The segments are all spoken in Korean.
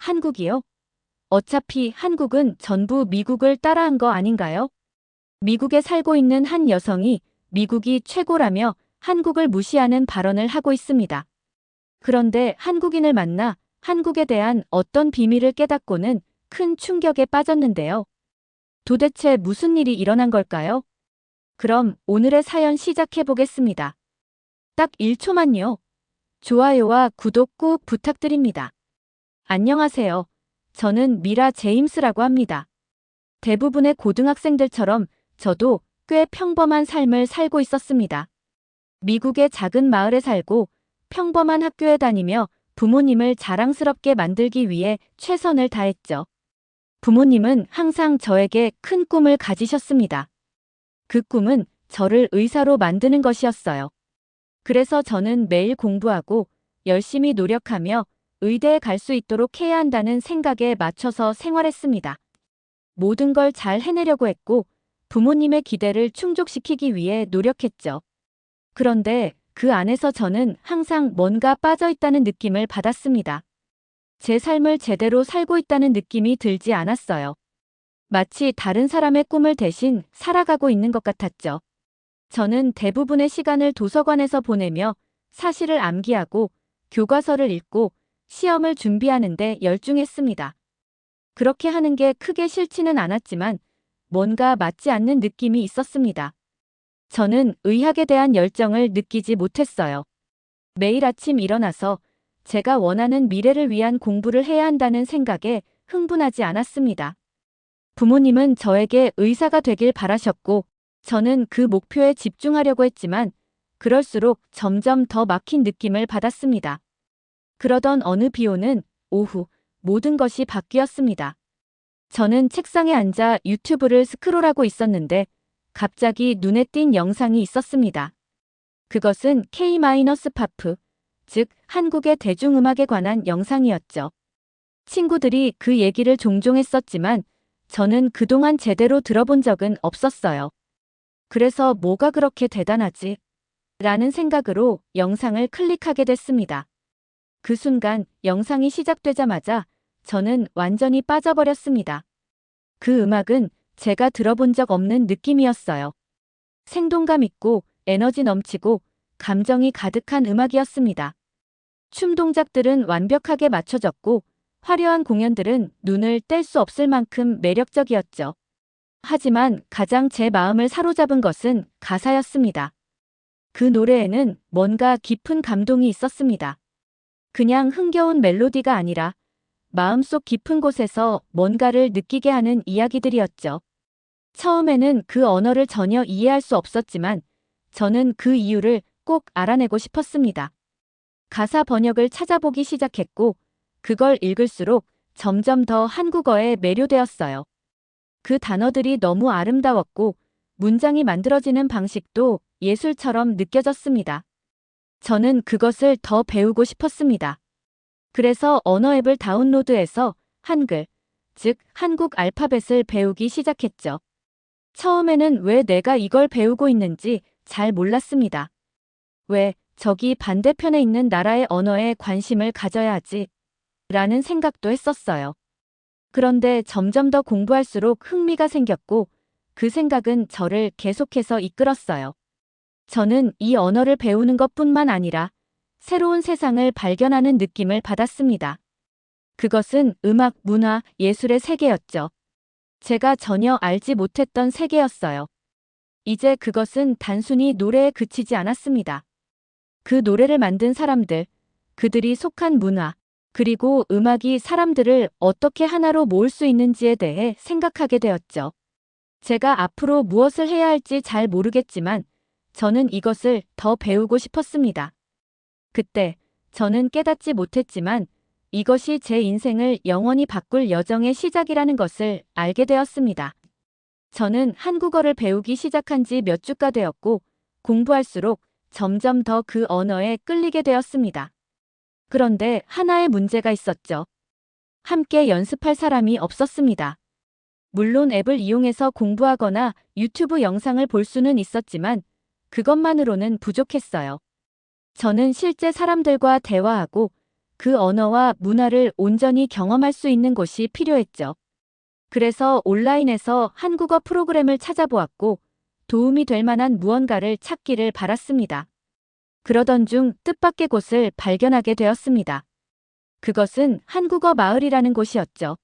한국이요? 어차피 한국은 전부 미국을 따라한 거 아닌가요? 미국에 살고 있는 한 여성이 미국이 최고라며 한국을 무시하는 발언을 하고 있습니다. 그런데 한국인을 만나 한국에 대한 어떤 비밀을 깨닫고는 큰 충격에 빠졌는데요. 도대체 무슨 일이 일어난 걸까요? 그럼 오늘의 사연 시작해 보겠습니다. 딱 1초만요. 좋아요와 구독 꼭 부탁드립니다. 안녕하세요. 저는 미라 제임스라고 합니다. 대부분의 고등학생들처럼 저도 꽤 평범한 삶을 살고 있었습니다. 미국의 작은 마을에 살고 평범한 학교에 다니며 부모님을 자랑스럽게 만들기 위해 최선을 다했죠. 부모님은 항상 저에게 큰 꿈을 가지셨습니다. 그 꿈은 저를 의사로 만드는 것이었어요. 그래서 저는 매일 공부하고 열심히 노력하며 의대에 갈 수 있도록 해야 한다는 생각에 맞춰서 생활했습니다. 모든 걸 잘 해내려고 했고 부모님의 기대를 충족시키기 위해 노력했죠. 그런데 그 안에서 저는 항상 뭔가 빠져 있다는 느낌을 받았습니다. 제 삶을 제대로 살고 있다는 느낌이 들지 않았어요. 마치 다른 사람의 꿈을 대신 살아가고 있는 것 같았죠. 저는 대부분의 시간을 도서관에서 보내며 사실을 암기하고 교과서를 읽고 시험을 준비하는데 열중했습니다. 그렇게 하는 게 크게 싫지는 않았지만 뭔가 맞지 않는 느낌이 있었습니다. 저는 의학에 대한 열정을 느끼지 못했어요. 매일 아침 일어나서 제가 원하는 미래를 위한 공부를 해야 한다는 생각에 흥분하지 않았습니다. 부모님은 저에게 의사가 되길 바라셨고 저는 그 목표에 집중하려고 했지만 그럴수록 점점 더 막힌 느낌을 받았습니다. 그러던 어느 비 오는 오후 모든 것이 바뀌었습니다. 저는 책상에 앉아 유튜브를 스크롤하고 있었는데 갑자기 눈에 띈 영상이 있었습니다. 그것은 K-팝, 즉 한국의 대중음악에 관한 영상이었죠. 친구들이 그 얘기를 종종 했었지만 저는 그동안 제대로 들어본 적은 없었어요. 그래서 뭐가 그렇게 대단하지? 라는 생각으로 영상을 클릭하게 됐습니다. 그 순간 영상이 시작되자마자 저는 완전히 빠져버렸습니다. 그 음악은 제가 들어본 적 없는 느낌이었어요. 생동감 있고 에너지 넘치고 감정이 가득한 음악이었습니다. 춤 동작들은 완벽하게 맞춰졌고 화려한 공연들은 눈을 뗄 수 없을 만큼 매력적이었죠. 하지만 가장 제 마음을 사로잡은 것은 가사였습니다. 그 노래에는 뭔가 깊은 감동이 있었습니다. 그냥 흥겨운 멜로디가 아니라 마음속 깊은 곳에서 뭔가를 느끼게 하는 이야기들이었죠. 처음에는 그 언어를 전혀 이해할 수 없었지만 저는 그 이유를 꼭 알아내고 싶었습니다. 가사 번역을 찾아보기 시작했고 그걸 읽을수록 점점 더 한국어에 매료되었어요. 그 단어들이 너무 아름다웠고 문장이 만들어지는 방식도 예술처럼 느껴졌습니다. 저는 그것을 더 배우고 싶었습니다. 그래서 언어 앱을 다운로드해서 한글, 즉 한국 알파벳을 배우기 시작했죠. 처음에는 왜 내가 이걸 배우고 있는지 잘 몰랐습니다. 왜 저기 반대편에 있는 나라의 언어에 관심을 가져야 하지? 라는 생각도 했었어요. 그런데 점점 더 공부할수록 흥미가 생겼고 그 생각은 저를 계속해서 이끌었어요. 저는 이 언어를 배우는 것뿐만 아니라 새로운 세상을 발견하는 느낌을 받았습니다. 그것은 음악, 문화, 예술의 세계였죠. 제가 전혀 알지 못했던 세계였어요. 이제 그것은 단순히 노래에 그치지 않았습니다. 그 노래를 만든 사람들, 그들이 속한 문화, 그리고 음악이 사람들을 어떻게 하나로 모을 수 있는지에 대해 생각하게 되었죠. 제가 앞으로 무엇을 해야 할지 잘 모르겠지만 저는 이것을 더 배우고 싶었습니다. 그때 저는 깨닫지 못했지만 이것이 제 인생을 영원히 바꿀 여정의 시작이라는 것을 알게 되었습니다. 저는 한국어를 배우기 시작한 지 몇 주가 되었고 공부할수록 점점 더 그 언어에 끌리게 되었습니다. 그런데 하나의 문제가 있었죠. 함께 연습할 사람이 없었습니다. 물론 앱을 이용해서 공부하거나 유튜브 영상을 볼 수는 있었지만 그것만으로는 부족했어요. 저는 실제 사람들과 대화하고 그 언어와 문화를 온전히 경험할 수 있는 곳이 필요했죠. 그래서 온라인에서 한국어 프로그램을 찾아보았고 도움이 될 만한 무언가를 찾기를 바랐습니다. 그러던 중 뜻밖의 곳을 발견하게 되었습니다. 그것은 한국어 마을이라는 곳이었죠.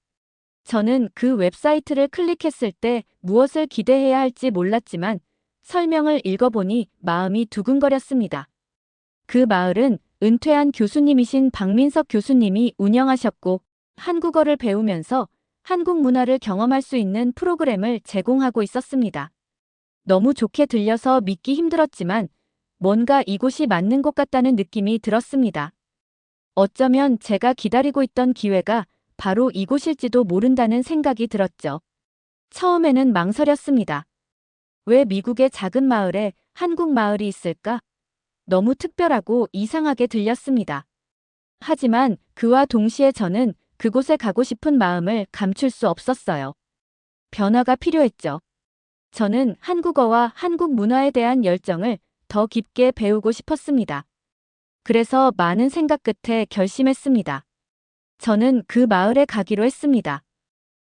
저는 그 웹사이트를 클릭했을 때 무엇을 기대해야 할지 몰랐지만 설명을 읽어보니 마음이 두근거렸습니다. 그 마을은 은퇴한 교수님이신 박민석 교수님이 운영하셨고 한국어를 배우면서 한국 문화를 경험할 수 있는 프로그램을 제공하고 있었습니다. 너무 좋게 들려서 믿기 힘들었지만 뭔가 이곳이 맞는 곳 같다는 느낌이 들었습니다. 어쩌면 제가 기다리고 있던 기회가 바로 이곳일지도 모른다는 생각이 들었죠. 처음에는 망설였습니다. 왜 미국의 작은 마을에 한국 마을이 있을까? 너무 특별하고 이상하게 들렸습니다. 하지만 그와 동시에 저는 그곳에 가고 싶은 마음을 감출 수 없었어요. 변화가 필요했죠. 저는 한국어와 한국 문화에 대한 열정을 더 깊게 배우고 싶었습니다. 그래서 많은 생각 끝에 결심했습니다. 저는 그 마을에 가기로 했습니다.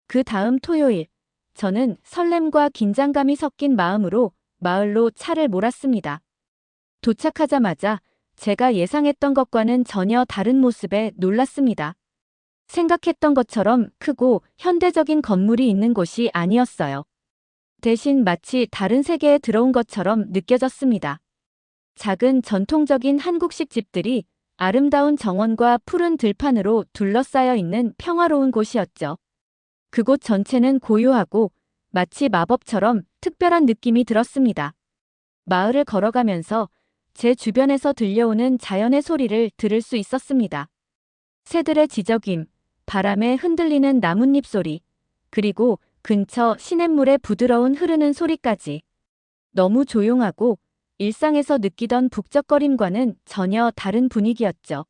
그 다음 토요일, 저는 설렘과 긴장감이 섞인 마음으로 마을로 차를 몰았습니다. 도착하자마자 제가 예상했던 것과는 전혀 다른 모습에 놀랐습니다. 생각했던 것처럼 크고 현대적인 건물이 있는 곳이 아니었어요. 대신 마치 다른 세계에 들어온 것처럼 느껴졌습니다. 작은 전통적인 한국식 집들이 아름다운 정원과 푸른 들판으로 둘러싸여 있는 평화로운 곳이었죠. 그곳 전체는 고요하고 마치 마법처럼 특별한 느낌이 들었습니다. 마을을 걸어가면서 제 주변에서 들려오는 자연의 소리를 들을 수 있었습니다. 새들의 지저귐, 바람에 흔들리는 나뭇잎 소리, 그리고 근처 시냇물의 부드러운 흐르는 소리까지. 너무 조용하고 일상에서 느끼던 북적거림과는 전혀 다른 분위기였죠.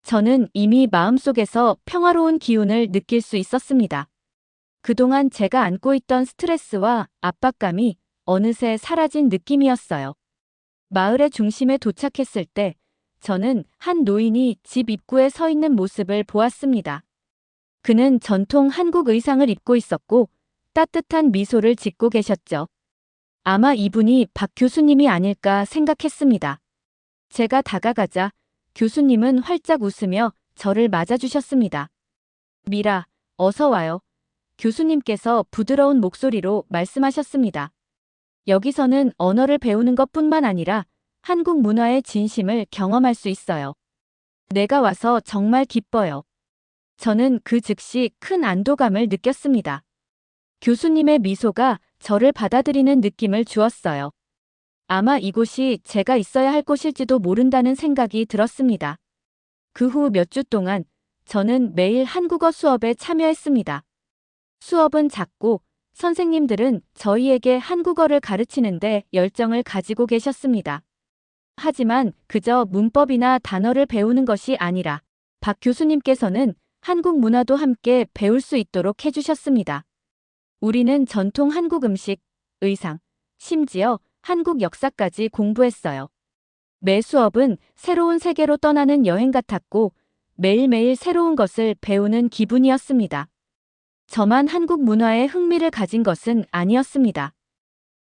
저는 이미 마음속에서 평화로운 기운을 느낄 수 있었습니다. 그동안 제가 안고 있던 스트레스와 압박감이 어느새 사라진 느낌이었어요. 마을의 중심에 도착했을 때 저는 한 노인이 집 입구에 서 있는 모습을 보았습니다. 그는 전통 한국 의상을 입고 있었고 따뜻한 미소를 짓고 계셨죠. 아마 이분이 박 교수님이 아닐까 생각했습니다. 제가 다가가자 교수님은 활짝 웃으며 저를 맞아주셨습니다. 미라, 어서 와요. 교수님께서 부드러운 목소리로 말씀하셨습니다. 여기서는 언어를 배우는 것뿐만 아니라 한국 문화의 진심을 경험할 수 있어요. 내가 와서 정말 기뻐요. 저는 그 즉시 큰 안도감을 느꼈습니다. 교수님의 미소가 저를 받아들이는 느낌을 주었어요. 아마 이곳이 제가 있어야 할 곳일지도 모른다는 생각이 들었습니다. 그 후 몇 주 동안 저는 매일 한국어 수업에 참여했습니다. 수업은 작고 선생님들은 저희에게 한국어를 가르치는데 열정을 가지고 계셨습니다. 하지만 그저 문법이나 단어를 배우는 것이 아니라 박 교수님께서는 한국 문화도 함께 배울 수 있도록 해주셨습니다. 우리는 전통 한국 음식, 의상, 심지어 한국 역사까지 공부했어요. 매 수업은 새로운 세계로 떠나는 여행 같았고 매일매일 새로운 것을 배우는 기분이었습니다. 저만 한국 문화에 흥미를 가진 것은 아니었습니다.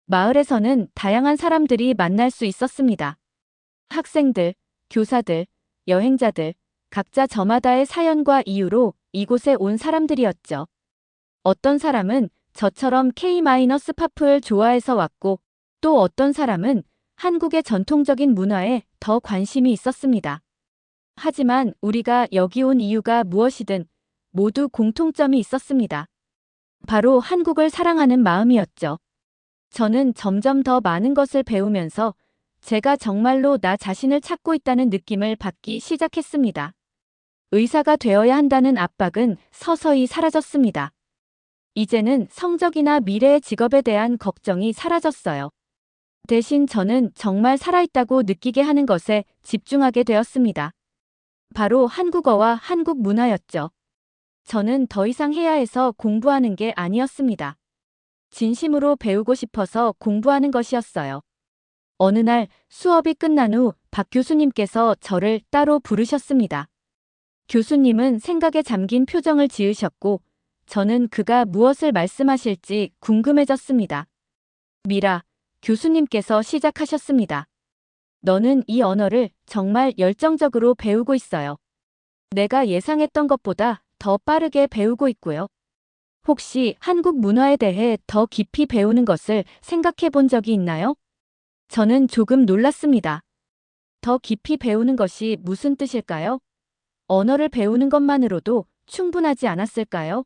마을에서는 다양한 사람들이 만날 수 있었습니다. 학생들, 교사들, 여행자들, 각자 저마다의 사연과 이유로 이곳에 온 사람들이었죠. 어떤 사람은 저처럼 K-팝을 좋아해서 왔고 또 어떤 사람은 한국의 전통적인 문화에 더 관심이 있었습니다. 하지만 우리가 여기 온 이유가 무엇이든 모두 공통점이 있었습니다. 바로 한국을 사랑하는 마음이었죠. 저는 점점 더 많은 것을 배우면서 제가 정말로 나 자신을 찾고 있다는 느낌을 받기 시작했습니다. 의사가 되어야 한다는 압박은 서서히 사라졌습니다. 이제는 성적이나 미래의 직업에 대한 걱정이 사라졌어요. 대신 저는 정말 살아있다고 느끼게 하는 것에 집중하게 되었습니다. 바로 한국어와 한국 문화였죠. 저는 더 이상 해야 해서 공부하는 게 아니었습니다. 진심으로 배우고 싶어서 공부하는 것이었어요. 어느 날 수업이 끝난 후 박 교수님께서 저를 따로 부르셨습니다. 교수님은 생각에 잠긴 표정을 지으셨고, 저는 그가 무엇을 말씀하실지 궁금해졌습니다. 미라, 교수님께서 시작하셨습니다. 너는 이 언어를 정말 열정적으로 배우고 있어요. 내가 예상했던 것보다 더 빠르게 배우고 있고요. 혹시 한국 문화에 대해 더 깊이 배우는 것을 생각해 본 적이 있나요? 저는 조금 놀랐습니다. 더 깊이 배우는 것이 무슨 뜻일까요? 언어를 배우는 것만으로도 충분하지 않았을까요?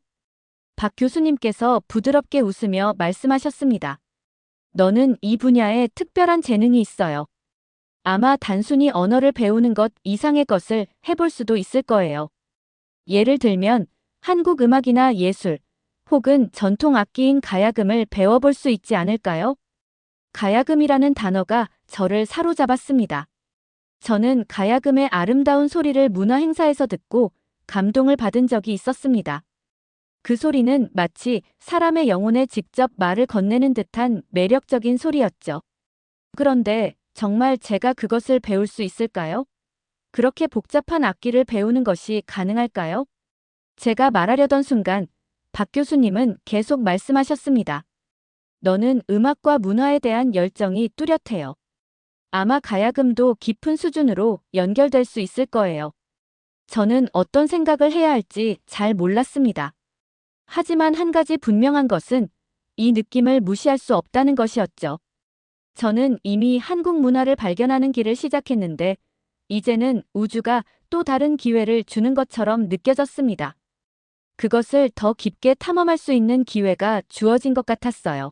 박 교수님께서 부드럽게 웃으며 말씀하셨습니다. 너는 이 분야에 특별한 재능이 있어요. 아마 단순히 언어를 배우는 것 이상의 것을 해볼 수도 있을 거예요. 예를 들면 한국 음악이나 예술, 혹은 전통 악기인 가야금을 배워볼 수 있지 않을까요? 가야금이라는 단어가 저를 사로잡았습니다. 저는 가야금의 아름다운 소리를 문화 행사에서 듣고 감동을 받은 적이 있었습니다. 그 소리는 마치 사람의 영혼에 직접 말을 건네는 듯한 매력적인 소리였죠. 그런데 정말 제가 그것을 배울 수 있을까요? 그렇게 복잡한 악기를 배우는 것이 가능할까요? 제가 말하려던 순간 박 교수님은 계속 말씀하셨습니다. 너는 음악과 문화에 대한 열정이 뚜렷해요. 아마 가야금도 깊은 수준으로 연결될 수 있을 거예요. 저는 어떤 생각을 해야 할지 잘 몰랐습니다. 하지만 한 가지 분명한 것은 이 느낌을 무시할 수 없다는 것이었죠. 저는 이미 한국 문화를 발견하는 길을 시작했는데, 이제는 우주가 또 다른 기회를 주는 것처럼 느껴졌습니다. 그것을 더 깊게 탐험할 수 있는 기회가 주어진 것 같았어요.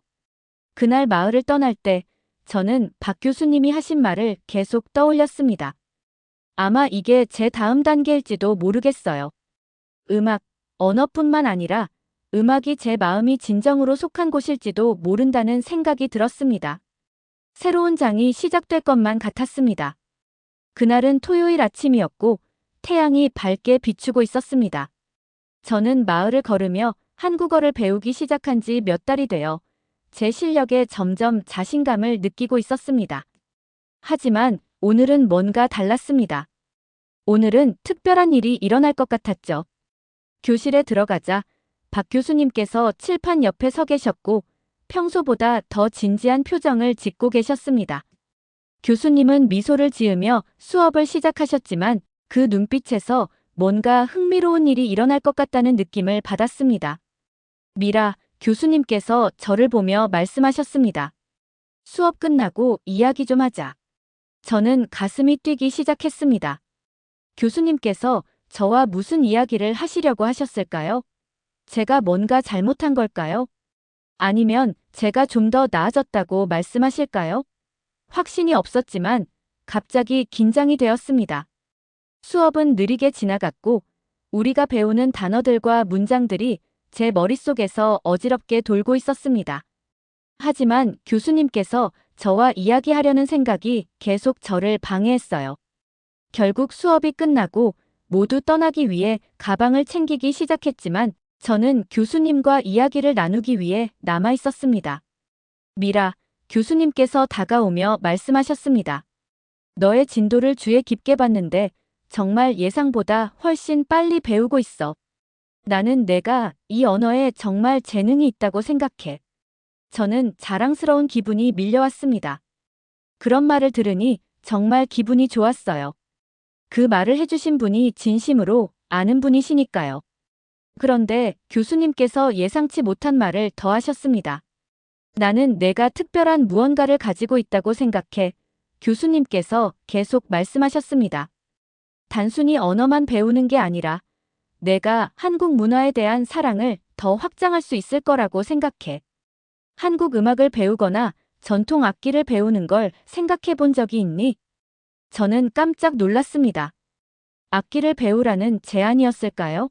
그날 마을을 떠날 때 저는 박 교수님이 하신 말을 계속 떠올렸습니다. 아마 이게 제 다음 단계일지도 모르겠어요. 음악, 언어뿐만 아니라 음악이 제 마음이 진정으로 속한 곳일지도 모른다는 생각이 들었습니다. 새로운 장이 시작될 것만 같았습니다. 그날은 토요일 아침이었고 태양이 밝게 비추고 있었습니다. 저는 마을을 걸으며 한국어를 배우기 시작한 지 몇 달이 되어 제 실력에 점점 자신감을 느끼고 있었습니다. 하지만 오늘은 뭔가 달랐습니다. 오늘은 특별한 일이 일어날 것 같았죠. 교실에 들어가자 박 교수님께서 칠판 옆에 서 계셨고 평소보다 더 진지한 표정을 짓고 계셨습니다. 교수님은 미소를 지으며 수업을 시작하셨지만 그 눈빛에서 뭔가 흥미로운 일이 일어날 것 같다는 느낌을 받았습니다. 미라, 교수님께서 저를 보며 말씀하셨습니다. 수업 끝나고 이야기 좀 하자. 저는 가슴이 뛰기 시작했습니다. 교수님께서 저와 무슨 이야기를 하시려고 하셨을까요? 제가 뭔가 잘못한 걸까요? 아니면 제가 좀 더 나아졌다고 말씀하실까요? 확신이 없었지만 갑자기 긴장이 되었습니다. 수업은 느리게 지나갔고 우리가 배우는 단어들과 문장들이 제 머릿속에서 어지럽게 돌고 있었습니다. 하지만 교수님께서 저와 이야기하려는 생각이 계속 저를 방해했어요. 결국 수업이 끝나고 모두 떠나기 위해 가방을 챙기기 시작했지만 저는 교수님과 이야기를 나누기 위해 남아 있었습니다. 미라, 교수님께서 다가오며 말씀하셨습니다. 너의 진도를 주에 깊게 봤는데 정말 예상보다 훨씬 빨리 배우고 있어. 나는 내가 이 언어에 정말 재능이 있다고 생각해. 저는 자랑스러운 기분이 밀려왔습니다. 그런 말을 들으니 정말 기분이 좋았어요. 그 말을 해주신 분이 진심으로 아는 분이시니까요. 그런데 교수님께서 예상치 못한 말을 더 하셨습니다. 나는 내가 특별한 무언가를 가지고 있다고 생각해. 교수님께서 계속 말씀하셨습니다. 단순히 언어만 배우는 게 아니라 내가 한국 문화에 대한 사랑을 더 확장할 수 있을 거라고 생각해. 한국 음악을 배우거나 전통 악기를 배우는 걸 생각해 본 적이 있니? 저는 깜짝 놀랐습니다. 악기를 배우라는 제안이었을까요?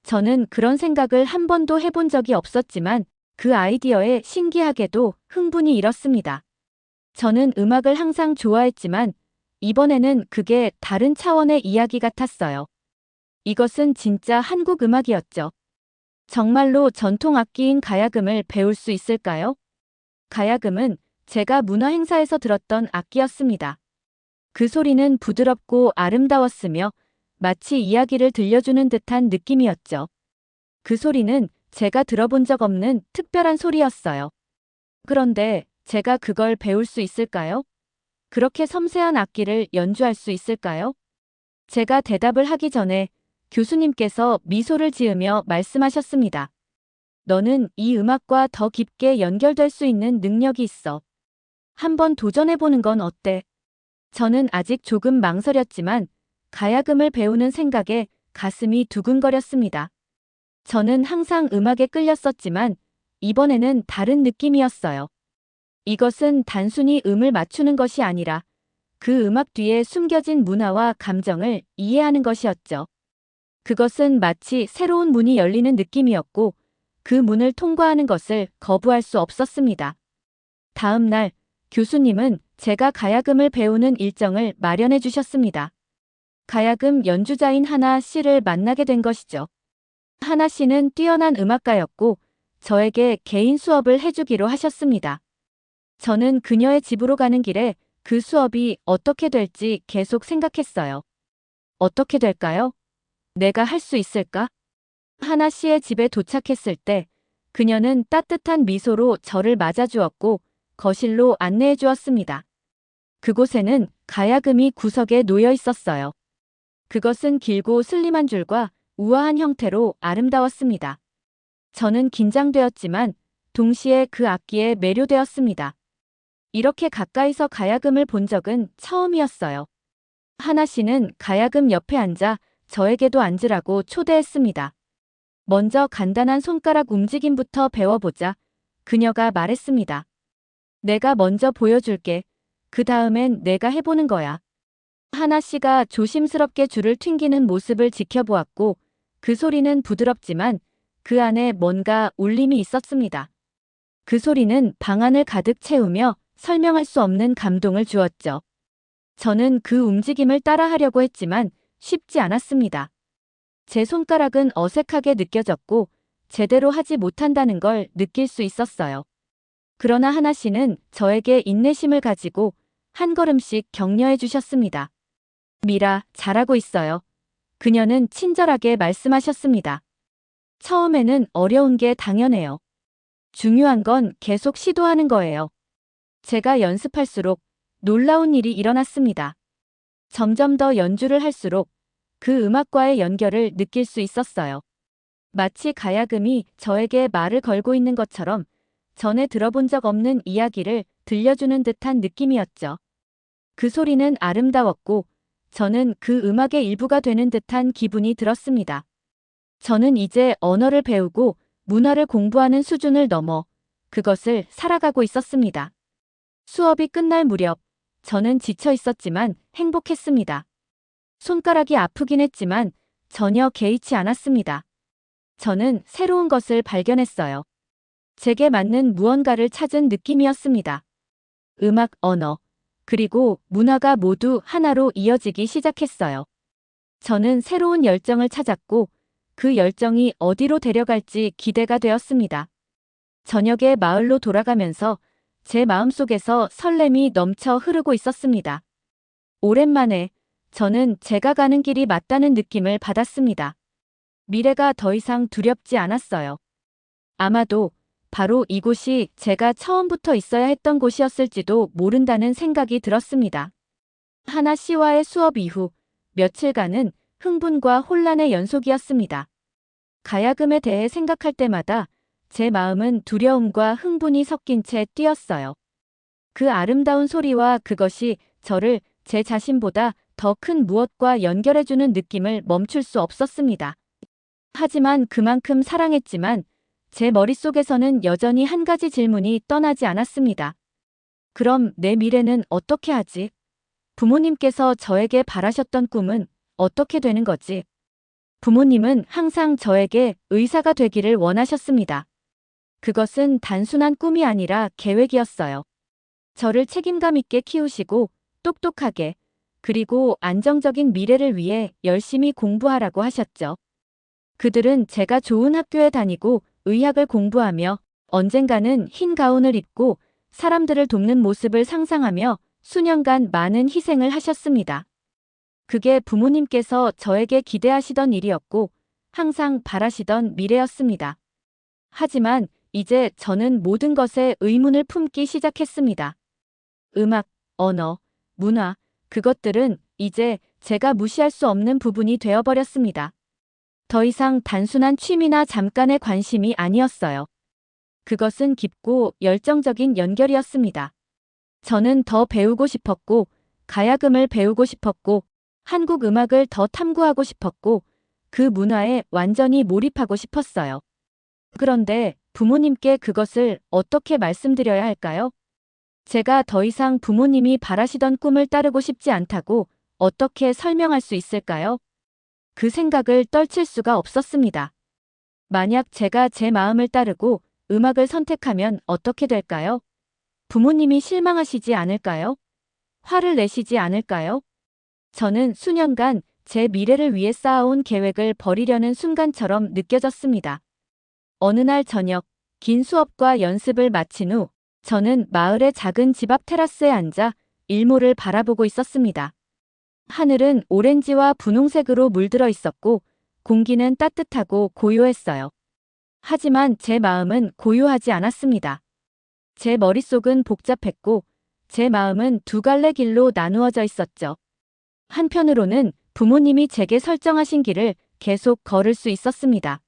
저는 그런 생각을 한 번도 해본 적이 없었지만 그 아이디어에 신기하게도 흥분이 일었습니다. 저는 음악을 항상 좋아했지만 이번에는 그게 다른 차원의 이야기 같았어요. 이것은 진짜 한국 음악이었죠. 정말로 전통 악기인 가야금을 배울 수 있을까요? 가야금은 제가 문화 행사에서 들었던 악기였습니다. 그 소리는 부드럽고 아름다웠으며 마치 이야기를 들려주는 듯한 느낌이었죠. 그 소리는 제가 들어본 적 없는 특별한 소리였어요. 그런데 제가 그걸 배울 수 있을까요? 그렇게 섬세한 악기를 연주할 수 있을까요? 제가 대답을 하기 전에 교수님께서 미소를 지으며 말씀하셨습니다. 너는 이 음악과 더 깊게 연결될 수 있는 능력이 있어. 한번 도전해보는 건 어때? 저는 아직 조금 망설였지만 가야금을 배우는 생각에 가슴이 두근거렸습니다. 저는 항상 음악에 끌렸었지만 이번에는 다른 느낌이었어요. 이것은 단순히 음을 맞추는 것이 아니라 그 음악 뒤에 숨겨진 문화와 감정을 이해하는 것이었죠. 그것은 마치 새로운 문이 열리는 느낌이었고 그 문을 통과하는 것을 거부할 수 없었습니다. 다음 날 교수님은 제가 가야금을 배우는 일정을 마련해 주셨습니다. 가야금 연주자인 하나 씨를 만나게 된 것이죠. 하나 씨는 뛰어난 음악가였고 저에게 개인 수업을 해주기로 하셨습니다. 저는 그녀의 집으로 가는 길에 그 수업이 어떻게 될지 계속 생각했어요. 어떻게 될까요? 내가 할 수 있을까? 하나 씨의 집에 도착했을 때 그녀는 따뜻한 미소로 저를 맞아주었고 거실로 안내해 주었습니다. 그곳에는 가야금이 구석에 놓여 있었어요. 그것은 길고 슬림한 줄과 우아한 형태로 아름다웠습니다. 저는 긴장되었지만 동시에 그 악기에 매료되었습니다. 이렇게 가까이서 가야금을 본 적은 처음이었어요. 하나 씨는 가야금 옆에 앉아 저에게도 앉으라고 초대했습니다. 먼저 간단한 손가락 움직임부터 배워보자. 그녀가 말했습니다. 내가 먼저 보여줄게. 그 다음엔 내가 해보는 거야. 하나 씨가 조심스럽게 줄을 튕기는 모습을 지켜보았고 그 소리는 부드럽지만 그 안에 뭔가 울림이 있었습니다. 그 소리는 방 안을 가득 채우며 설명할 수 없는 감동을 주었죠. 저는 그 움직임을 따라하려고 했지만 쉽지 않았습니다. 제 손가락은 어색하게 느껴졌고 제대로 하지 못한다는 걸 느낄 수 있었어요. 그러나 하나 씨는 저에게 인내심을 가지고 한 걸음씩 격려해 주셨습니다. 미라, 잘하고 있어요. 그녀는 친절하게 말씀하셨습니다. 처음에는 어려운 게 당연해요. 중요한 건 계속 시도하는 거예요. 제가 연습할수록 놀라운 일이 일어났습니다. 점점 더 연주를 할수록 그 음악과의 연결을 느낄 수 있었어요. 마치 가야금이 저에게 말을 걸고 있는 것처럼 전에 들어본 적 없는 이야기를 들려주는 듯한 느낌이었죠. 그 소리는 아름다웠고 저는 그 음악의 일부가 되는 듯한 기분이 들었습니다. 저는 이제 언어를 배우고 문화를 공부하는 수준을 넘어 그것을 살아가고 있었습니다. 수업이 끝날 무렵 저는 지쳐 있었지만 행복했습니다. 손가락이 아프긴 했지만 전혀 개의치 않았습니다. 저는 새로운 것을 발견했어요. 제게 맞는 무언가를 찾은 느낌이었습니다. 음악, 언어, 그리고 문화가 모두 하나로 이어지기 시작했어요. 저는 새로운 열정을 찾았고 그 열정이 어디로 데려갈지 기대가 되었습니다. 저녁에 마을로 돌아가면서 제 마음속에서 설렘이 넘쳐 흐르고 있었습니다. 오랜만에 저는 제가 가는 길이 맞다는 느낌을 받았습니다. 미래가 더 이상 두렵지 않았어요. 아마도 바로 이곳이 제가 처음부터 있어야 했던 곳이었을지도 모른다는 생각이 들었습니다. 하나 씨와의 수업 이후 며칠간은 흥분과 혼란의 연속이었습니다. 가야금에 대해 생각할 때마다 제 마음은 두려움과 흥분이 섞인 채 뛰었어요. 그 아름다운 소리와 그것이 저를 제 자신보다 더 큰 무엇과 연결해주는 느낌을 멈출 수 없었습니다. 하지만 그만큼 사랑했지만 제 머릿속에서는 여전히 한 가지 질문이 떠나지 않았습니다. 그럼 내 미래는 어떻게 하지? 부모님께서 저에게 바라셨던 꿈은 어떻게 되는 거지? 부모님은 항상 저에게 의사가 되기를 원하셨습니다. 그것은 단순한 꿈이 아니라 계획이었어요. 저를 책임감 있게 키우시고 똑똑하게 그리고 안정적인 미래를 위해 열심히 공부하라고 하셨죠. 그들은 제가 좋은 학교에 다니고 의학을 공부하며 언젠가는 흰 가운을 입고 사람들을 돕는 모습을 상상하며 수년간 많은 희생을 하셨습니다. 그게 부모님께서 저에게 기대하시던 일이었고 항상 바라시던 미래였습니다. 하지만 이제 저는 모든 것에 의문을 품기 시작했습니다. 음악, 언어, 문화, 그것들은 이제 제가 무시할 수 없는 부분이 되어버렸습니다. 더 이상 단순한 취미나 잠깐의 관심이 아니었어요. 그것은 깊고 열정적인 연결이었습니다. 저는 더 배우고 싶었고, 가야금을 배우고 싶었고, 한국 음악을 더 탐구하고 싶었고, 그 문화에 완전히 몰입하고 싶었어요. 그런데 부모님께 그것을 어떻게 말씀드려야 할까요? 제가 더 이상 부모님이 바라시던 꿈을 따르고 싶지 않다고 어떻게 설명할 수 있을까요? 그 생각을 떨칠 수가 없었습니다. 만약 제가 제 마음을 따르고 음악을 선택하면 어떻게 될까요? 부모님이 실망하시지 않을까요? 화를 내시지 않을까요? 저는 수년간 제 미래를 위해 쌓아온 계획을 버리려는 순간처럼 느껴졌습니다. 어느 날 저녁, 긴 수업과 연습을 마친 후 저는 마을의 작은 집 앞 테라스에 앉아 일몰을 바라보고 있었습니다. 하늘은 오렌지와 분홍색으로 물들어 있었고 공기는 따뜻하고 고요했어요. 하지만 제 마음은 고요하지 않았습니다. 제 머릿속은 복잡했고 제 마음은 두 갈래 길로 나누어져 있었죠. 한편으로는 부모님이 제게 설정하신 길을 계속 걸을 수 있었습니다.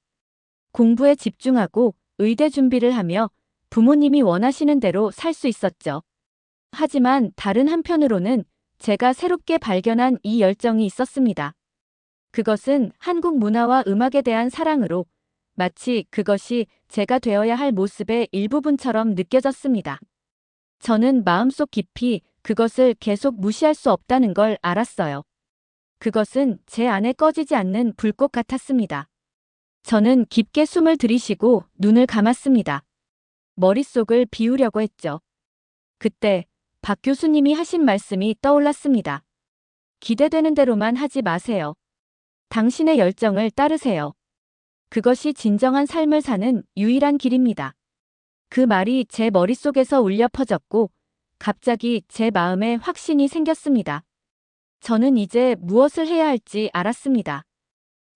공부에 집중하고 의대 준비를 하며 부모님이 원하시는 대로 살 수 있었죠. 하지만 다른 한편으로는 제가 새롭게 발견한 이 열정이 있었습니다. 그것은 한국 문화와 음악에 대한 사랑으로 마치 그것이 제가 되어야 할 모습의 일부분처럼 느껴졌습니다. 저는 마음속 깊이 그것을 계속 무시할 수 없다는 걸 알았어요. 그것은 제 안에 꺼지지 않는 불꽃 같았습니다. 저는 깊게 숨을 들이쉬고 눈을 감았습니다. 머릿속을 비우려고 했죠. 그때 박 교수님이 하신 말씀이 떠올랐습니다. 기대되는 대로만 하지 마세요. 당신의 열정을 따르세요. 그것이 진정한 삶을 사는 유일한 길입니다. 그 말이 제 머릿속에서 울려 퍼졌고 갑자기 제 마음에 확신이 생겼습니다. 저는 이제 무엇을 해야 할지 알았습니다.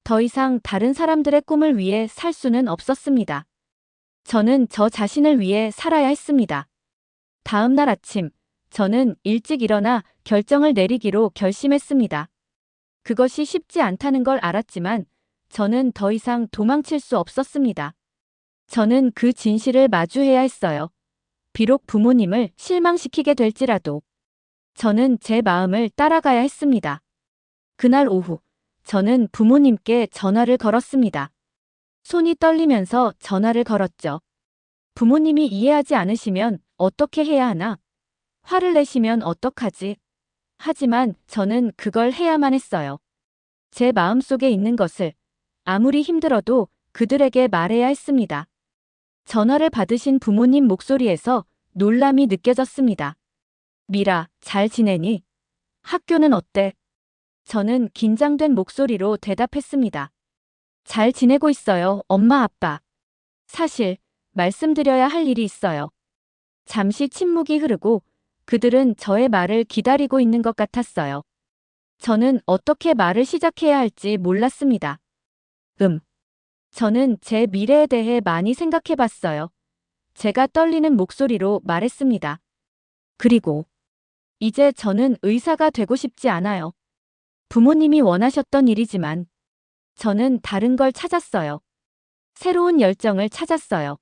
더 이상 다른 사람들의 꿈을 위해 살 수는 없었습니다. 저는 저 자신을 위해 살아야 했습니다. 다음 날 아침, 저는 일찍 일어나 결정을 내리기로 결심했습니다. 그것이 쉽지 않다는 걸 알았지만 저는 더 이상 도망칠 수 없었습니다. 저는 그 진실을 마주해야 했어요. 비록 부모님을 실망시키게 될지라도 저는 제 마음을 따라가야 했습니다. 그날 오후, 저는 부모님께 전화를 걸었습니다. 손이 떨리면서 전화를 걸었죠. 부모님이 이해하지 않으시면 어떻게 해야 하나? 화를 내시면 어떡하지? 하지만 저는 그걸 해야만 했어요. 제 마음속에 있는 것을 아무리 힘들어도 그들에게 말해야 했습니다. 전화를 받으신 부모님 목소리에서 놀람이 느껴졌습니다. 미라, 잘 지내니? 학교는 어때? 저는 긴장된 목소리로 대답했습니다. 잘 지내고 있어요, 엄마, 아빠. 사실, 말씀드려야 할 일이 있어요. 잠시 침묵이 흐르고 그들은 저의 말을 기다리고 있는 것 같았어요. 저는 어떻게 말을 시작해야 할지 몰랐습니다. 저는 제 미래에 대해 많이 생각해 봤어요. 제가 떨리는 목소리로 말했습니다. 그리고 이제 저는 의사가 되고 싶지 않아요. 부모님이 원하셨던 일이지만 저는 다른 걸 찾았어요. 새로운 열정을 찾았어요.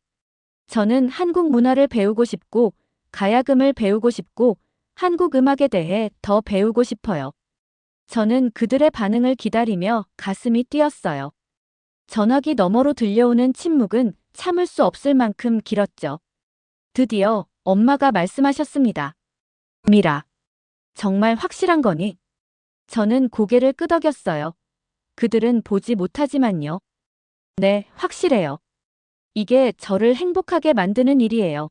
저는 한국 문화를 배우고 싶고 가야금을 배우고 싶고 한국 음악에 대해 더 배우고 싶어요. 저는 그들의 반응을 기다리며 가슴이 뛰었어요. 전화기 너머로 들려오는 침묵은 참을 수 없을 만큼 길었죠. 드디어 엄마가 말씀하셨습니다. 미라, 정말 확실한 거니? 저는 고개를 끄덕였어요. 그들은 보지 못하지만요. 네, 확실해요. 이게 저를 행복하게 만드는 일이에요.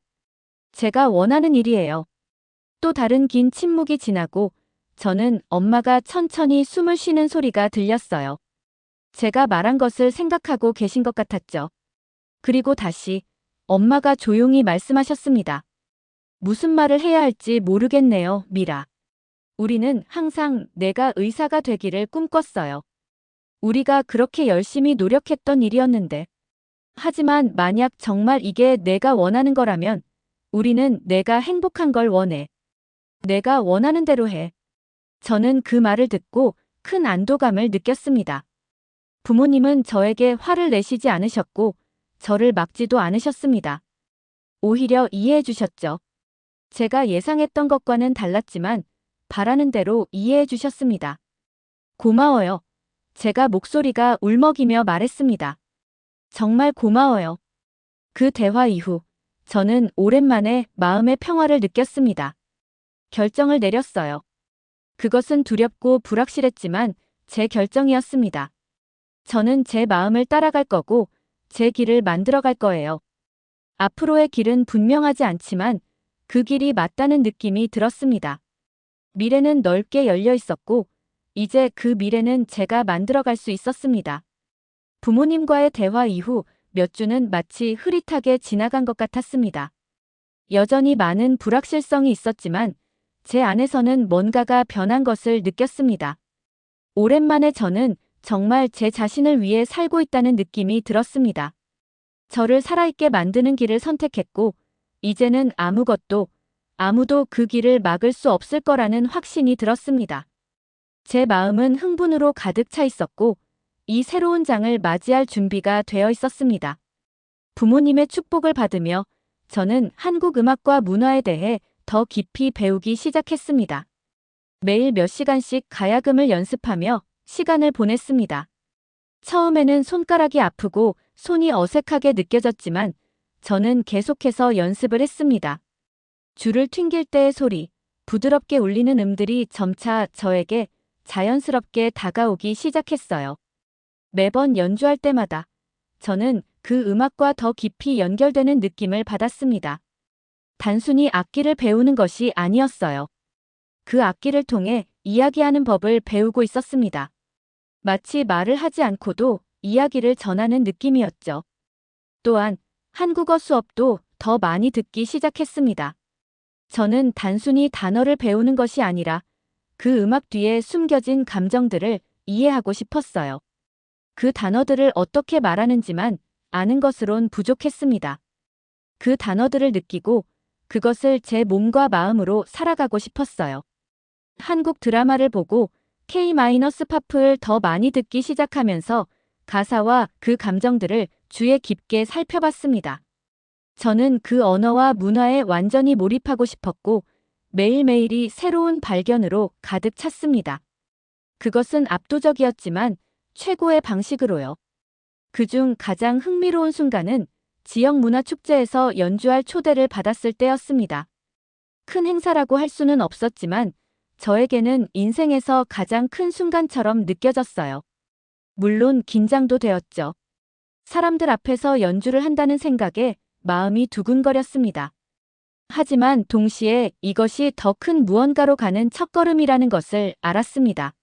제가 원하는 일이에요. 또 다른 긴 침묵이 지나고 저는 엄마가 천천히 숨을 쉬는 소리가 들렸어요. 제가 말한 것을 생각하고 계신 것 같았죠. 그리고 다시 엄마가 조용히 말씀하셨습니다. 무슨 말을 해야 할지 모르겠네요, 미라. 우리는 항상 내가 의사가 되기를 꿈꿨어요. 우리가 그렇게 열심히 노력했던 일이었는데. 하지만 만약 정말 이게 내가 원하는 거라면 우리는 내가 행복한 걸 원해. 내가 원하는 대로 해. 저는 그 말을 듣고 큰 안도감을 느꼈습니다. 부모님은 저에게 화를 내시지 않으셨고 저를 막지도 않으셨습니다. 오히려 이해해 주셨죠. 제가 예상했던 것과는 달랐지만 바라는 대로 이해해 주셨습니다. 고마워요. 제가 목소리가 울먹이며 말했습니다. 정말 고마워요. 그 대화 이후 저는 오랜만에 마음의 평화를 느꼈습니다. 결정을 내렸어요. 그것은 두렵고 불확실했지만 제 결정이었습니다. 저는 제 마음을 따라갈 거고 제 길을 만들어갈 거예요. 앞으로의 길은 분명하지 않지만 그 길이 맞다는 느낌이 들었습니다. 미래는 넓게 열려 있었고 이제 그 미래는 제가 만들어갈 수 있었습니다. 부모님과의 대화 이후 몇 주는 마치 흐릿하게 지나간 것 같았습니다. 여전히 많은 불확실성이 있었지만 제 안에서는 뭔가가 변한 것을 느꼈습니다. 오랜만에 저는 정말 제 자신을 위해 살고 있다는 느낌이 들었습니다. 저를 살아있게 만드는 길을 선택했고 이제는 아무도 그 길을 막을 수 없을 거라는 확신이 들었습니다. 제 마음은 흥분으로 가득 차 있었고 이 새로운 장을 맞이할 준비가 되어 있었습니다. 부모님의 축복을 받으며 저는 한국 음악과 문화에 대해 더 깊이 배우기 시작했습니다. 매일 몇 시간씩 가야금을 연습하며 시간을 보냈습니다. 처음에는 손가락이 아프고 손이 어색하게 느껴졌지만 저는 계속해서 연습을 했습니다. 줄을 튕길 때의 소리, 부드럽게 울리는 음들이 점차 저에게 자연스럽게 다가오기 시작했어요. 매번 연주할 때마다 저는 그 음악과 더 깊이 연결되는 느낌을 받았습니다. 단순히 악기를 배우는 것이 아니었어요. 그 악기를 통해 이야기하는 법을 배우고 있었습니다. 마치 말을 하지 않고도 이야기를 전하는 느낌이었죠. 또한 한국어 수업도 더 많이 듣기 시작했습니다. 저는 단순히 단어를 배우는 것이 아니라 그 음악 뒤에 숨겨진 감정들을 이해하고 싶었어요. 그 단어들을 어떻게 말하는지만 아는 것으론 부족했습니다. 그 단어들을 느끼고 그것을 제 몸과 마음으로 살아가고 싶었어요. 한국 드라마를 보고 K-팝을 더 많이 듣기 시작하면서 가사와 그 감정들을 주의 깊게 살펴봤습니다. 저는 그 언어와 문화에 완전히 몰입하고 싶었고 매일매일이 새로운 발견으로 가득 찼습니다. 그것은 압도적이었지만 최고의 방식으로요. 그중 가장 흥미로운 순간은 지역 문화축제에서 연주할 초대를 받았을 때였습니다. 큰 행사라고 할 수는 없었지만 저에게는 인생에서 가장 큰 순간처럼 느껴졌어요. 물론 긴장도 되었죠. 사람들 앞에서 연주를 한다는 생각에 마음이 두근거렸습니다. 하지만 동시에 이것이 더 큰 무언가로 가는 첫걸음이라는 것을 알았습니다.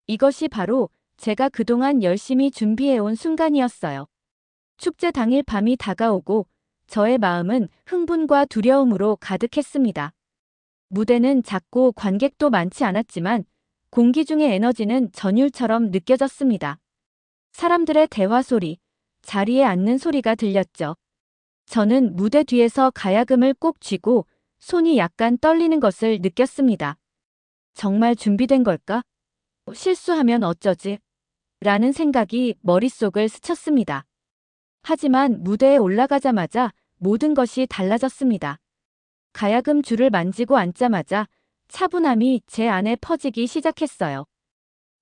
이것이 바로 제가 그동안 열심히 준비해온 순간이었어요. 축제 당일 밤이 다가오고 저의 마음은 흥분과 두려움으로 가득했습니다. 무대는 작고 관객도 많지 않았지만 공기 중의 에너지는 전율처럼 느껴졌습니다. 사람들의 대화 소리, 자리에 앉는 소리가 들렸죠. 저는 무대 뒤에서 가야금을 꼭 쥐고 손이 약간 떨리는 것을 느꼈습니다. 정말 준비된 걸까? 실수하면 어쩌지? 라는 생각이 머릿속을 스쳤습니다. 하지만 무대에 올라가자마자 모든 것이 달라졌습니다. 가야금 줄을 만지고 앉자마자 차분함이 제 안에 퍼지기 시작했어요.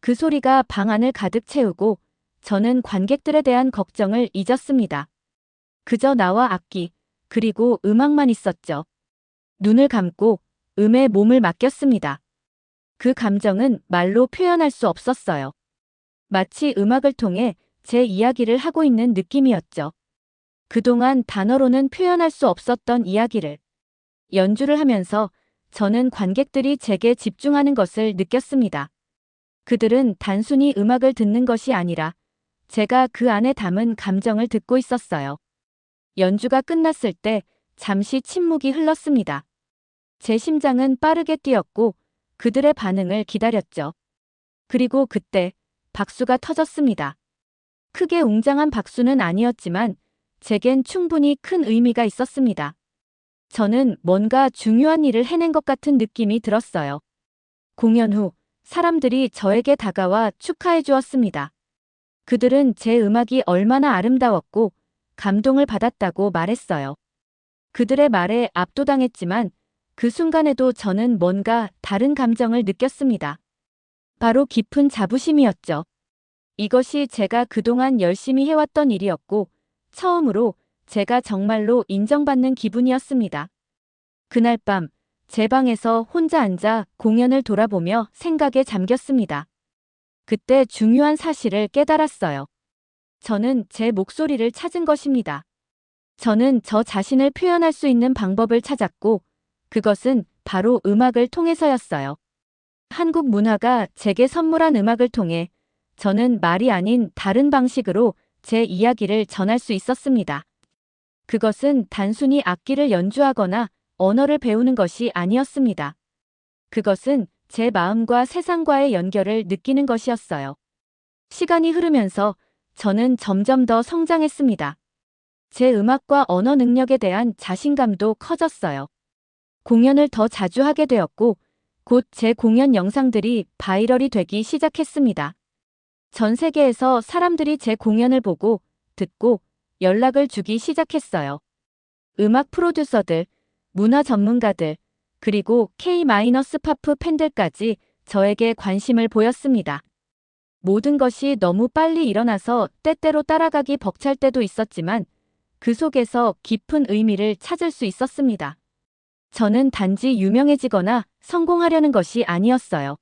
그 소리가 방 안을 가득 채우고 저는 관객들에 대한 걱정을 잊었습니다. 그저 나와 악기, 그리고 음악만 있었죠. 눈을 감고 음에 몸을 맡겼습니다. 그 감정은 말로 표현할 수 없었어요. 마치 음악을 통해 제 이야기를 하고 있는 느낌이었죠. 그동안 단어로는 표현할 수 없었던 이야기를. 연주를 하면서 저는 관객들이 제게 집중하는 것을 느꼈습니다. 그들은 단순히 음악을 듣는 것이 아니라 제가 그 안에 담은 감정을 듣고 있었어요. 연주가 끝났을 때 잠시 침묵이 흘렀습니다. 제 심장은 빠르게 뛰었고 그들의 반응을 기다렸죠. 그리고 그때 박수가 터졌습니다. 크게 웅장한 박수는 아니었지만 제겐 충분히 큰 의미가 있었습니다. 저는 뭔가 중요한 일을 해낸 것 같은 느낌이 들었어요. 공연 후 사람들이 저에게 다가와 축하해 주었습니다. 그들은 제 음악이 얼마나 아름다웠고 감동을 받았다고 말했어요. 그들의 말에 압도당했지만 그 순간에도 저는 뭔가 다른 감정을 느꼈습니다. 바로 깊은 자부심이었죠. 이것이 제가 그동안 열심히 해왔던 일이었고 처음으로 제가 정말로 인정받는 기분이었습니다. 그날 밤 제 방에서 혼자 앉아 공연을 돌아보며 생각에 잠겼습니다. 그때 중요한 사실을 깨달았어요. 저는 제 목소리를 찾은 것입니다. 저는 저 자신을 표현할 수 있는 방법을 찾았고 그것은 바로 음악을 통해서였어요. 한국 문화가 제게 선물한 음악을 통해 저는 말이 아닌 다른 방식으로 제 이야기를 전할 수 있었습니다. 그것은 단순히 악기를 연주하거나 언어를 배우는 것이 아니었습니다. 그것은 제 마음과 세상과의 연결을 느끼는 것이었어요. 시간이 흐르면서 저는 점점 더 성장했습니다. 제 음악과 언어 능력에 대한 자신감도 커졌어요. 공연을 더 자주 하게 되었고 곧 제 공연 영상들이 바이럴이 되기 시작했습니다. 전 세계에서 사람들이 제 공연을 보고 듣고 연락을 주기 시작했어요. 음악 프로듀서들, 문화 전문가들, 그리고 K-팝 팬들까지 저에게 관심을 보였습니다. 모든 것이 너무 빨리 일어나서 때때로 따라가기 벅찰 때도 있었지만 그 속에서 깊은 의미를 찾을 수 있었습니다. 저는 단지 유명해지거나 성공하려는 것이 아니었어요.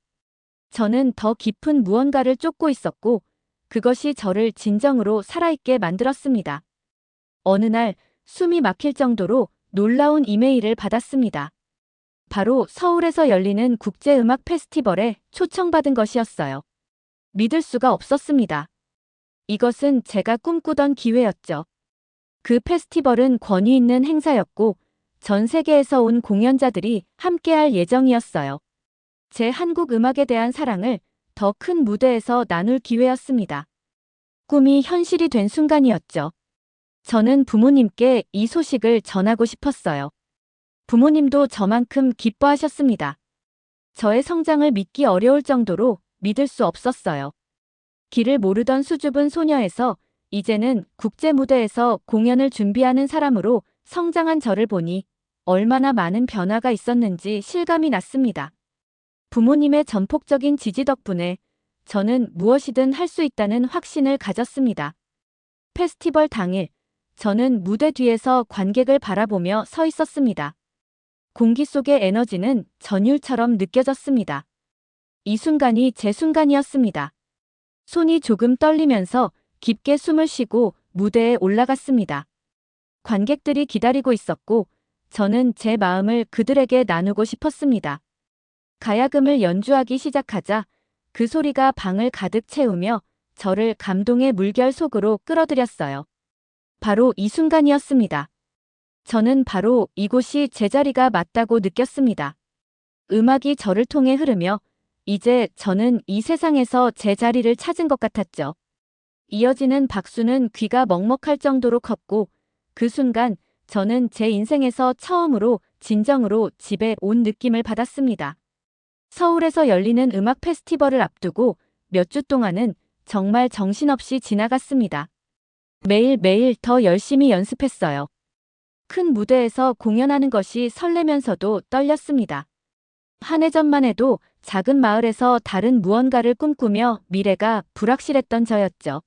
저는 더 깊은 무언가를 쫓고 있었고 그것이 저를 진정으로 살아있게 만들었습니다. 어느 날 숨이 막힐 정도로 놀라운 이메일을 받았습니다. 바로 서울에서 열리는 국제음악 페스티벌에 초청받은 것이었어요. 믿을 수가 없었습니다. 이것은 제가 꿈꾸던 기회였죠. 그 페스티벌은 권위 있는 행사였고 전 세계에서 온 공연자들이 함께할 예정이었어요. 제 한국 음악에 대한 사랑을 더 큰 무대에서 나눌 기회였습니다. 꿈이 현실이 된 순간이었죠. 저는 부모님께 이 소식을 전하고 싶었어요. 부모님도 저만큼 기뻐하셨습니다. 저의 성장을 믿기 어려울 정도로 믿을 수 없었어요. 길을 모르던 수줍은 소녀에서 이제는 국제 무대에서 공연을 준비하는 사람으로 성장한 저를 보니 얼마나 많은 변화가 있었는지 실감이 났습니다. 부모님의 전폭적인 지지 덕분에 저는 무엇이든 할 수 있다는 확신을 가졌습니다. 페스티벌 당일, 저는 무대 뒤에서 관객을 바라보며 서 있었습니다. 공기 속의 에너지는 전율처럼 느껴졌습니다. 이 순간이 제 순간이었습니다. 손이 조금 떨리면서 깊게 숨을 쉬고 무대에 올라갔습니다. 관객들이 기다리고 있었고 저는 제 마음을 그들에게 나누고 싶었습니다. 가야금을 연주하기 시작하자 그 소리가 방을 가득 채우며 저를 감동의 물결 속으로 끌어들였어요. 바로 이 순간이었습니다. 저는 바로 이곳이 제 자리가 맞다고 느꼈습니다. 음악이 저를 통해 흐르며 이제 저는 이 세상에서 제 자리를 찾은 것 같았죠. 이어지는 박수는 귀가 먹먹할 정도로 컸고 그 순간 저는 제 인생에서 처음으로 진정으로 집에 온 느낌을 받았습니다. 서울에서 열리는 음악 페스티벌을 앞두고 몇 주 동안은 정말 정신없이 지나갔습니다. 매일매일 더 열심히 연습했어요. 큰 무대에서 공연하는 것이 설레면서도 떨렸습니다. 한 해 전만 해도 작은 마을에서 다른 무언가를 꿈꾸며 미래가 불확실했던 저였죠.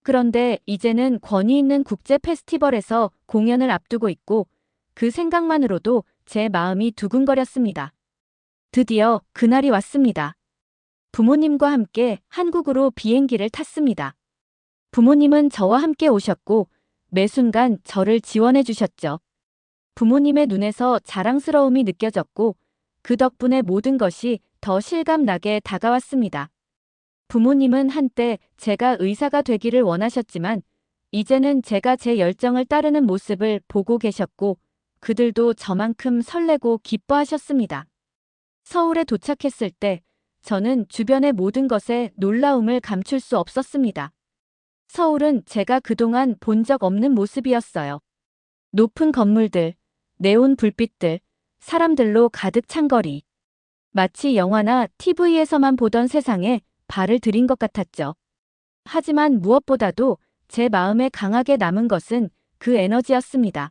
그런데 이제는 권위 있는 국제 페스티벌에서 공연을 앞두고 있고 그 생각만으로도 제 마음이 두근거렸습니다. 드디어 그날이 왔습니다. 부모님과 함께 한국으로 비행기를 탔습니다. 부모님은 저와 함께 오셨고 매 순간 저를 지원해 주셨죠. 부모님의 눈에서 자랑스러움이 느껴졌고 그 덕분에 모든 것이 더 실감나게 다가왔습니다. 부모님은 한때 제가 의사가 되기를 원하셨지만 이제는 제가 제 열정을 따르는 모습을 보고 계셨고 그들도 저만큼 설레고 기뻐하셨습니다. 서울에 도착했을 때 저는 주변의 모든 것에 놀라움을 감출 수 없었습니다. 서울은 제가 그동안 본 적 없는 모습이었어요. 높은 건물들, 네온 불빛들, 사람들로 가득 찬 거리. 마치 영화나 TV에서만 보던 세상에 발을 들인 것 같았죠. 하지만 무엇보다도 제 마음에 강하게 남은 것은 그 에너지였습니다.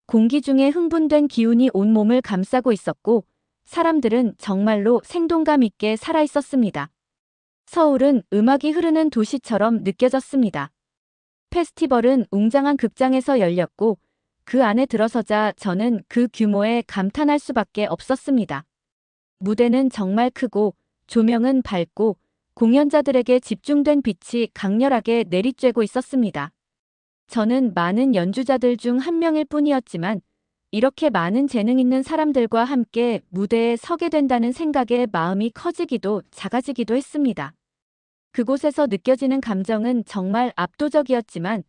공기 중에 흥분된 기운이 온몸을 감싸고 있었고, 사람들은 정말로 생동감 있게 살아 있었습니다. 서울은 음악이 흐르는 도시처럼 느껴졌습니다. 페스티벌은 웅장한 극장에서 열렸고, 그 안에 들어서자 저는 그 규모에 감탄할 수밖에 없었습니다. 무대는 정말 크고, 조명은 밝고, 공연자들에게 집중된 빛이 강렬하게 내리쬐고 있었습니다. 저는 많은 연주자들 중 한 명일 뿐이었지만, 이렇게 많은 재능 있는 사람들과 함께 무대에 서게 된다는 생각에 마음이 커지기도 작아지기도 했습니다. 그곳에서 느껴지는 감정은 정말 압도적이었지만,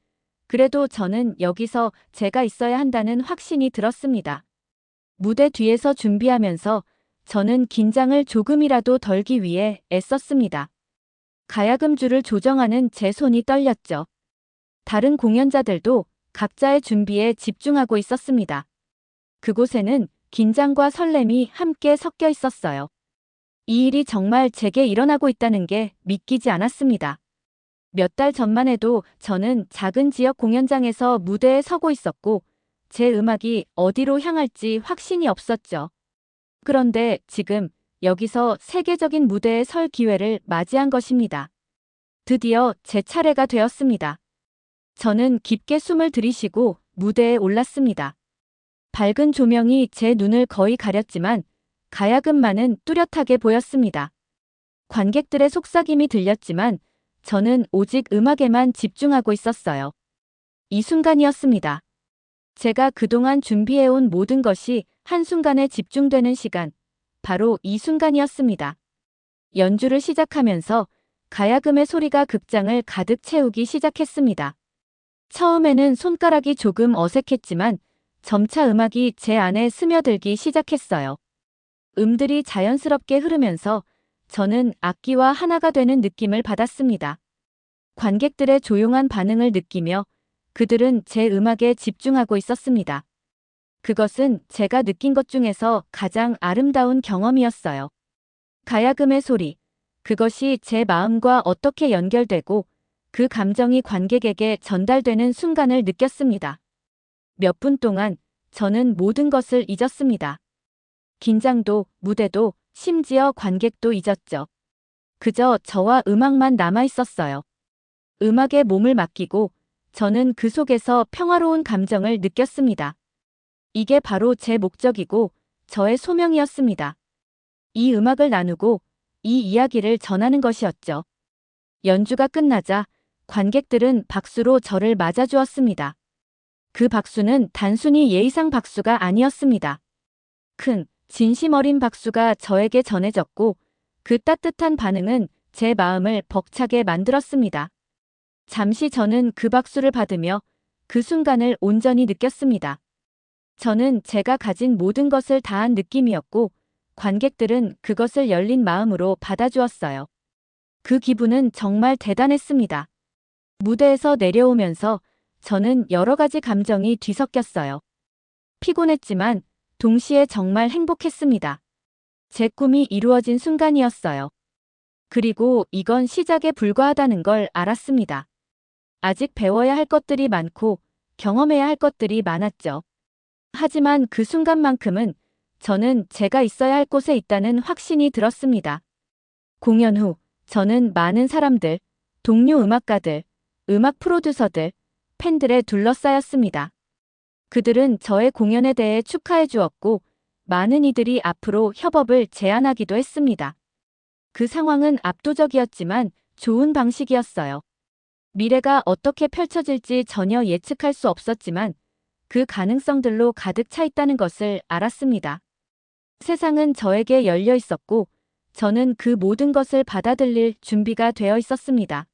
그래도 저는 여기서 제가 있어야 한다는 확신이 들었습니다. 무대 뒤에서 준비하면서 저는 긴장을 조금이라도 덜기 위해 애썼습니다. 가야금줄을 조정하는 제 손이 떨렸죠. 다른 공연자들도 각자의 준비에 집중하고 있었습니다. 그곳에는 긴장과 설렘이 함께 섞여 있었어요. 이 일이 정말 제게 일어나고 있다는 게 믿기지 않았습니다. 몇 달 전만 해도 저는 작은 지역 공연장에서 무대에 서고 있었고, 제 음악이 어디로 향할지 확신이 없었죠. 그런데 지금 여기서 세계적인 무대에 설 기회를 맞이한 것입니다. 드디어 제 차례가 되었습니다. 저는 깊게 숨을 들이쉬고 무대에 올랐습니다. 밝은 조명이 제 눈을 거의 가렸지만 가야금만은 뚜렷하게 보였습니다. 관객들의 속삭임이 들렸지만 저는 오직 음악에만 집중하고 있었어요. 이 순간이었습니다. 제가 그동안 준비해온 모든 것이 한순간에 집중되는 시간, 바로 이 순간이었습니다. 연주를 시작하면서 가야금의 소리가 극장을 가득 채우기 시작했습니다. 처음에는 손가락이 조금 어색했지만 점차 음악이 제 안에 스며들기 시작했어요. 음들이 자연스럽게 흐르면서 저는 악기와 하나가 되는 느낌을 받았습니다. 관객들의 조용한 반응을 느끼며 그들은 제 음악에 집중하고 있었습니다. 그것은 제가 느낀 것 중에서 가장 아름다운 경험이었어요. 가야금의 소리, 그것이 제 마음과 어떻게 연결되고 그 감정이 관객에게 전달되는 순간을 느꼈습니다. 몇 분 동안 저는 모든 것을 잊었습니다. 긴장도, 무대도, 심지어 관객도 잊었죠. 그저 저와 음악만 남아 있었어요. 음악에 몸을 맡기고 저는 그 속에서 평화로운 감정을 느꼈습니다. 이게 바로 제 목적이고 저의 소명이었습니다. 이 음악을 나누고 이 이야기를 전하는 것이었죠. 연주가 끝나자 관객들은 박수로 저를 맞아주었습니다. 그 박수는 단순히 예의상 박수가 아니었습니다. 큰, 진심 어린 박수가 저에게 전해졌고 그 따뜻한 반응은 제 마음을 벅차게 만들었습니다. 잠시 저는 그 박수를 받으며 그 순간을 온전히 느꼈습니다. 저는 제가 가진 모든 것을 다한 느낌이었고 관객들은 그것을 열린 마음으로 받아주었어요. 그 기분은 정말 대단했습니다. 무대에서 내려오면서 저는 여러 가지 감정이 뒤섞였어요. 피곤했지만 동시에 정말 행복했습니다. 제 꿈이 이루어진 순간이었어요. 그리고 이건 시작에 불과하다는 걸 알았습니다. 아직 배워야 할 것들이 많고 경험해야 할 것들이 많았죠. 하지만 그 순간만큼은 저는 제가 있어야 할 곳에 있다는 확신이 들었습니다. 공연 후 저는 많은 사람들, 동료 음악가들, 음악 프로듀서들, 팬들에 둘러싸였습니다. 그들은 저의 공연에 대해 축하해 주었고 많은 이들이 앞으로 협업을 제안하기도 했습니다. 그 상황은 압도적이었지만 좋은 방식이었어요. 미래가 어떻게 펼쳐질지 전혀 예측할 수 없었지만 그 가능성들로 가득 차 있다는 것을 알았습니다. 세상은 저에게 열려 있었고 저는 그 모든 것을 받아들일 준비가 되어 있었습니다.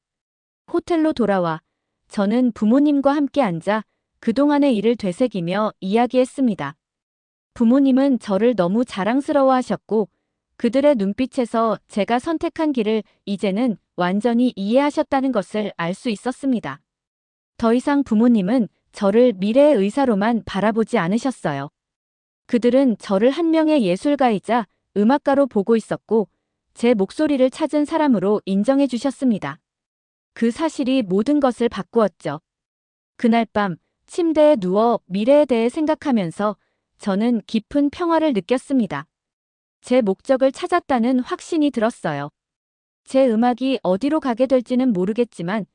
호텔로 돌아와 저는 부모님과 함께 앉아 그동안의 일을 되새기며 이야기했습니다. 부모님은 저를 너무 자랑스러워하셨고 그들의 눈빛에서 제가 선택한 길을 이제는 완전히 이해하셨다는 것을 알 수 있었습니다. 더 이상 부모님은 저를 미래의 의사로만 바라보지 않으셨어요. 그들은 저를 한 명의 예술가이자 음악가로 보고 있었고 제 목소리를 찾은 사람으로 인정해 주셨습니다. 그 사실이 모든 것을 바꾸었죠. 그날 밤 침대에 누워 미래에 대해 생각하면서 저는 깊은 평화를 느꼈습니다. 제 목적을 찾았다는 확신이 들었어요. 제 음악이 어디로 가게 될지는 모르겠지만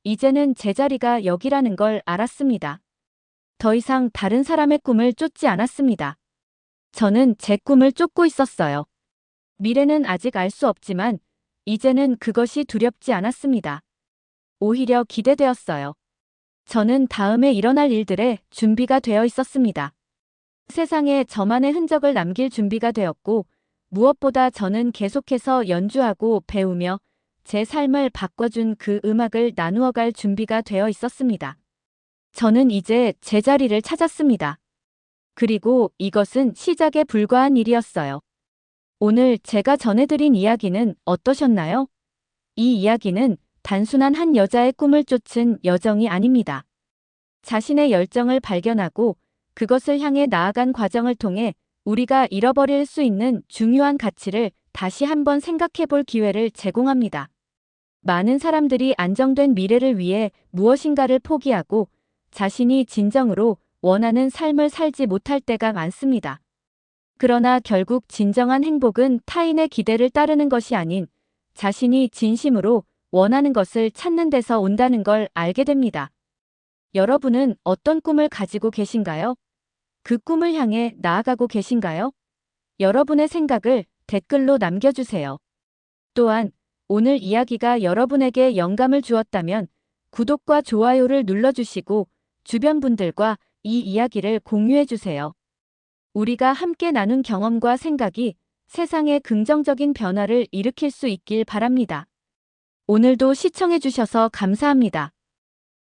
이제는 제 자리가 여기라는 걸 알았습니다. 더 이상 다른 사람의 꿈을 쫓지 않았습니다. 저는 제 꿈을 쫓고 있었어요. 미래는 아직 알 수 없지만 이제는 그것이 두렵지 않았습니다. 오히려 기대되었어요. 저는 다음에 일어날 일들에 준비가 되어 있었습니다. 세상에 저만의 흔적을 남길 준비가 되었고 무엇보다 저는 계속해서 연주하고 배우며 제 삶을 바꿔준 그 음악을 나누어 갈 준비가 되어 있었습니다. 저는 이제 제 자리를 찾았습니다. 그리고 이것은 시작에 불과한 일이었어요. 오늘 제가 전해드린 이야기는 어떠셨나요? 이 이야기는 단순한 한 여자의 꿈을 쫓은 여정이 아닙니다. 자신의 열정을 발견하고 그것을 향해 나아간 과정을 통해 우리가 잃어버릴 수 있는 중요한 가치를 다시 한번 생각해 볼 기회를 제공합니다. 많은 사람들이 안정된 미래를 위해 무엇인가를 포기하고 자신이 진정으로 원하는 삶을 살지 못할 때가 많습니다. 그러나 결국 진정한 행복은 타인의 기대를 따르는 것이 아닌 자신이 진심으로 원하는 것을 찾는 데서 온다는 걸 알게 됩니다. 여러분은 어떤 꿈을 가지고 계신가요? 그 꿈을 향해 나아가고 계신가요? 여러분의 생각을 댓글로 남겨주세요. 또한 오늘 이야기가 여러분에게 영감을 주었다면 구독과 좋아요를 눌러주시고 주변 분들과 이 이야기를 공유해주세요. 우리가 함께 나눈 경험과 생각이 세상에 긍정적인 변화를 일으킬 수 있길 바랍니다. 오늘도 시청해주셔서 감사합니다.